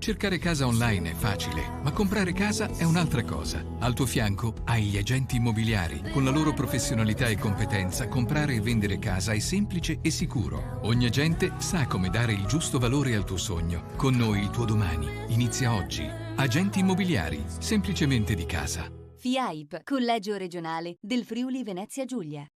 Cercare casa online è facile, ma comprare casa è un'altra cosa. Al tuo fianco hai gli agenti immobiliari. Con la loro professionalità e competenza, comprare e vendere casa è semplice e sicuro. Ogni agente sa come dare il giusto valore al tuo sogno. Con noi il tuo domani inizia oggi. Agenti immobiliari, semplicemente di casa. FIAIP, Collegio Regionale del Friuli Venezia Giulia.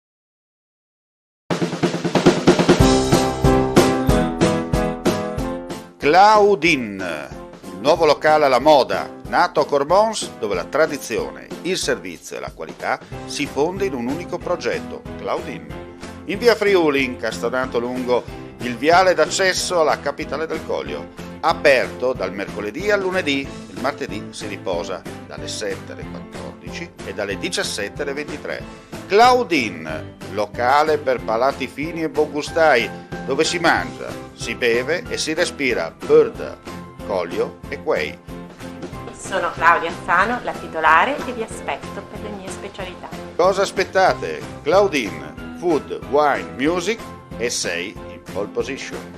Claudine, il nuovo locale alla moda, nato a Cormons, dove la tradizione, il servizio e la qualità si fonde in un unico progetto, Claudine. In via Friuli, incastonato lungo il viale d'accesso alla capitale del Coglio, aperto dal mercoledì al lunedì, il martedì si riposa dalle 7 alle 14 e dalle 17 alle 23. Claudine, locale per palati fini e buongustai, dove si mangia, si beve e si respira Bird, Coglio e Quay. Sono Claudia Azzano, la titolare, e vi aspetto per le mie specialità. Cosa aspettate? Claudine, food, wine, music e sei in pole position.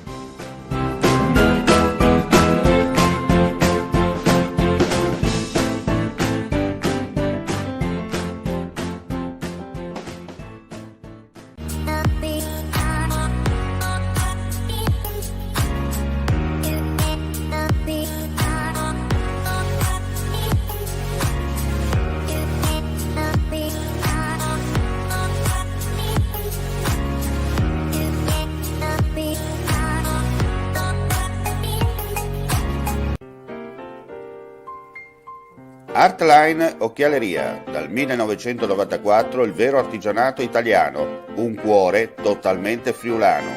Artline Occhialeria, dal 1994 il vero artigianato italiano, un cuore totalmente friulano.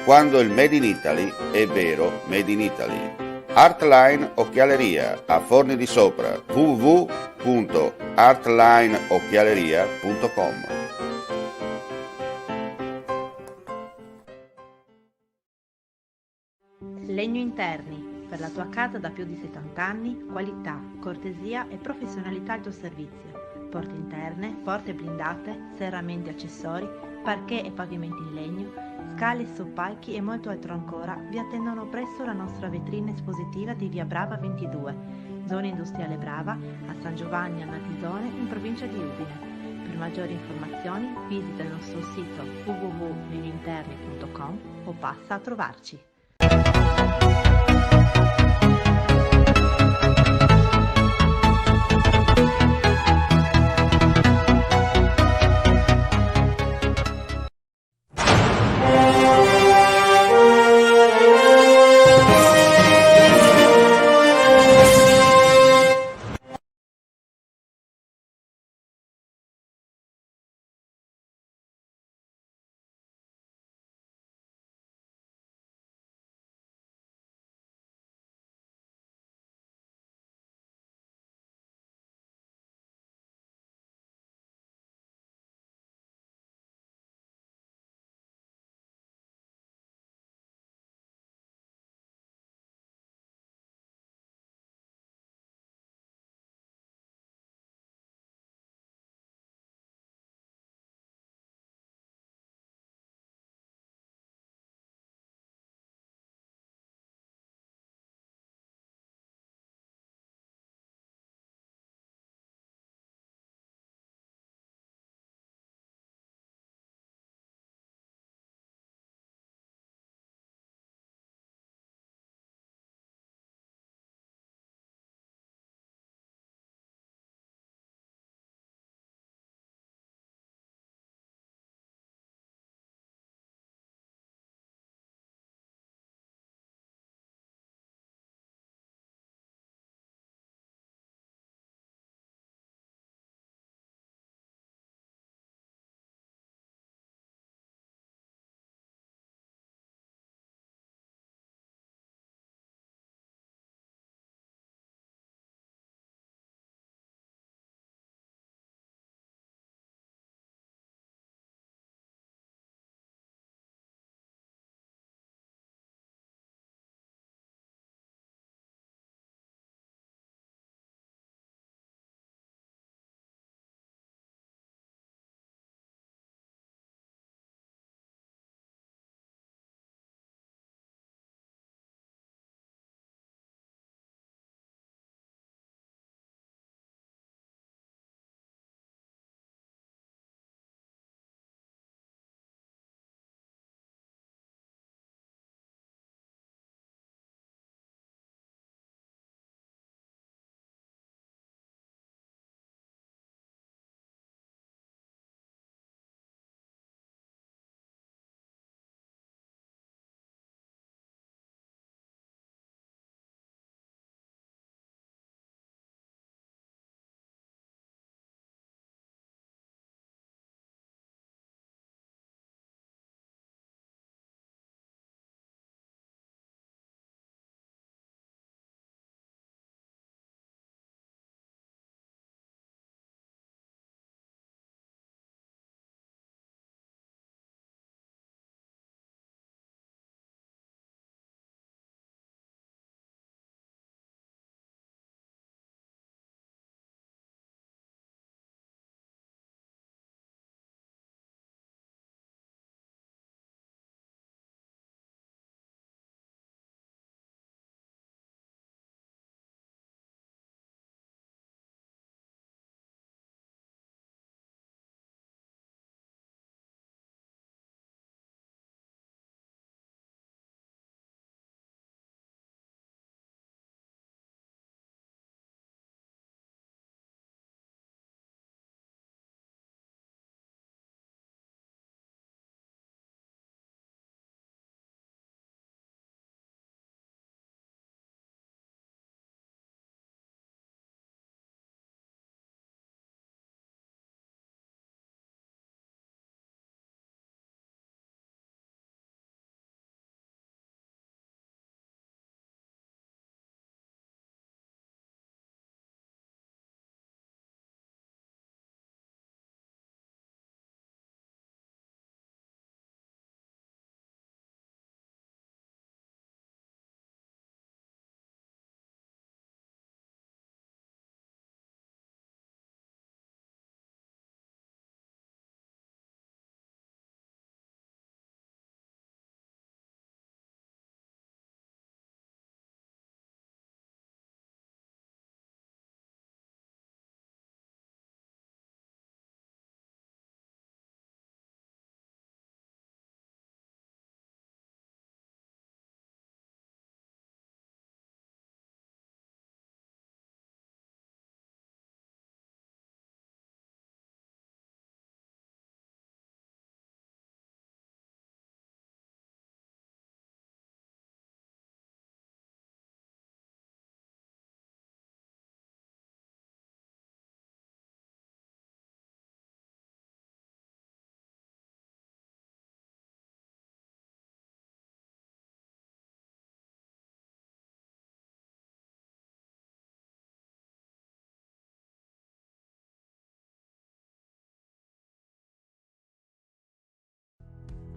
Quando il Made in Italy è vero Made in Italy. Artline Occhialeria, a Forni di Sopra, www.artlineocchialeria.com. Legno Interni. Per la tua casa da più di 70 anni, qualità, cortesia e professionalità al tuo servizio. Porte interne, porte blindate, serramenti e accessori, parquet e pavimenti in legno, scale, soppalchi e molto altro ancora vi attendono presso la nostra vetrina espositiva di Via Brava 22, zona industriale Brava, a San Giovanni a Natisone, in provincia di Udine. Per maggiori informazioni visita il nostro sito www.legnointerni.com o passa a trovarci.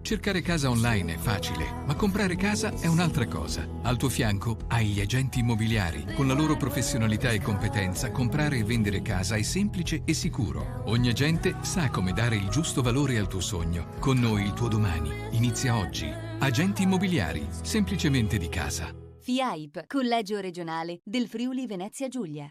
Cercare casa online è facile, ma comprare casa è un'altra cosa. Al tuo fianco hai gli agenti immobiliari. Con la loro professionalità e competenza, comprare e vendere casa è semplice e sicuro. Ogni agente sa come dare il giusto valore al tuo sogno. Con noi il tuo domani inizia oggi. Agenti immobiliari, semplicemente di casa. FIAIP, Collegio regionale del Friuli Venezia Giulia.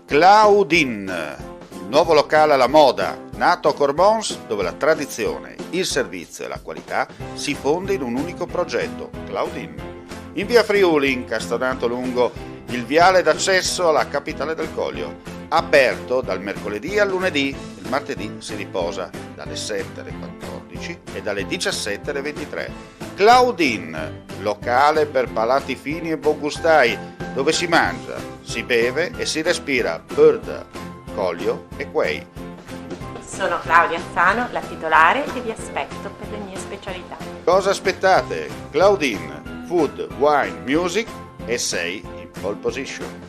Claudin, il nuovo locale alla moda, nato a Cormons, dove la tradizione, il servizio e la qualità si fonde in un unico progetto, Claudin. In via Friuli, incastonato lungo il viale d'accesso alla capitale del Coglio, aperto dal mercoledì al lunedì, il martedì si riposa dalle 7 alle 14 e dalle 17 alle 23. Claudin, locale per palati fini e buongustai, dove si mangia, si beve e si respira bird, Coglio e quei. Sono Claudia Azzano, la titolare, e vi aspetto per le mie specialità. Cosa aspettate? Claudin, food, wine, music e sei in pole position.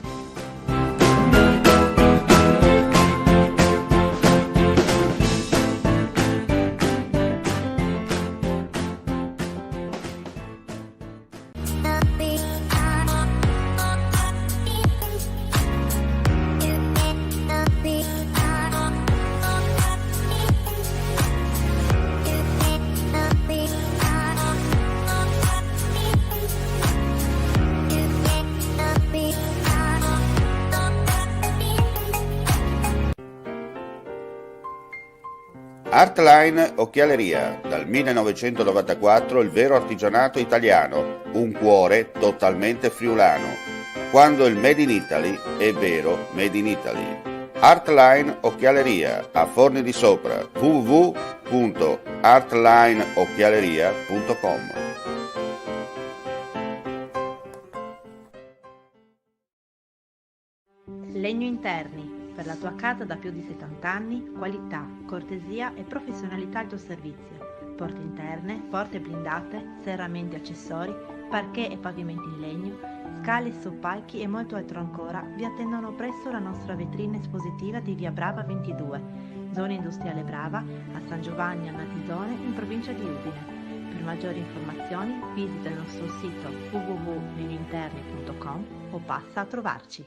Artline Occhialeria, dal 1994 il vero artigianato italiano, un cuore totalmente friulano. Quando il Made in Italy è vero Made in Italy. Artline Occhialeria, a Forni di Sopra, www.artlineocchialeria.com. Legno Interni. Per la tua casa da più di 70 anni, qualità, cortesia e professionalità al tuo servizio. Porte interne, porte blindate, serramenti e accessori, parquet e pavimenti in legno, scale, soppalchi e molto altro ancora vi attendono presso la nostra vetrina espositiva di Via Brava 22, zona industriale Brava, a San Giovanni a Natisone, in provincia di Udine. Per maggiori informazioni visita il nostro sito www.legnointerni.com o passa a trovarci.